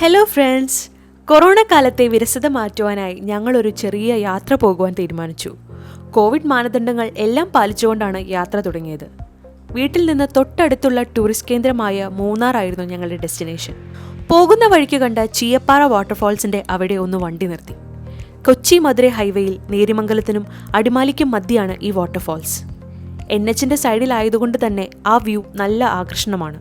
Hello friends, corona കാലത്തെ വിരസത മാറ്റുവാനായി ഞങ്ങളൊരു ചെറിയ യാത്ര പോകുവാൻ തീരുമാനിച്ചു. കോവിഡ് മാനദണ്ഡങ്ങൾ എല്ലാം പാലിച്ചുകൊണ്ടാണ് യാത്ര തുടങ്ങിയത്. വീട്ടിൽ നിന്ന് തൊട്ടടുത്തുള്ള ടൂറിസ്റ്റ് കേന്ദ്രമായ മൂന്നാർ ആയിരുന്നു ഞങ്ങളുടെ ഡെസ്റ്റിനേഷൻ. പോകുന്ന വഴിക്ക് കണ്ട ചീയപ്പാറ വാട്ടർഫാൾസിന്റെ അവിടെ ഒന്ന് വണ്ടി നിർത്തി. കൊച്ചി മധുരൈ ഹൈവേയിൽ നേരിമംഗലത്തിനും അടിമാലിക്കും മധ്യയാണ് ഈ വാട്ടർഫാൾസ്. NHന്റെ സൈഡിലായതുകൊണ്ട് തന്നെ ആ വ്യൂ നല്ല ആകർഷണമാണ്.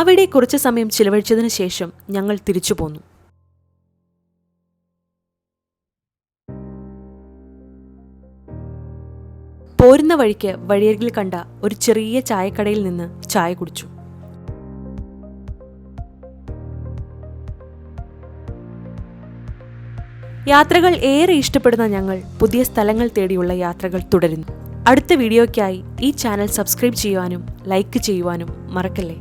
അവിടെ കുറച്ചു സമയം ചിലവഴിച്ചതിനു ശേഷം ഞങ്ങൾ തിരിച്ചു പോന്നു. പോരുന്ന വഴിക്ക് വഴിയരികിൽ കണ്ട ഒരു ചെറിയ ചായക്കടയിൽ നിന്ന് ചായ കുടിച്ചു. യാത്രകൾ ഏറെ ഇഷ്ടപ്പെടുന്ന ഞങ്ങൾ പുതിയ സ്ഥലങ്ങൾ തേടിയുള്ള യാത്രകൾ തുടരുന്നു. അടുത്ത വീഡിയോയ്ക്കായി ഈ ചാനൽ സബ്സ്ക്രൈബ് ചെയ്യുവാനും ലൈക്ക് ചെയ്യുവാനും മറക്കല്ലേ.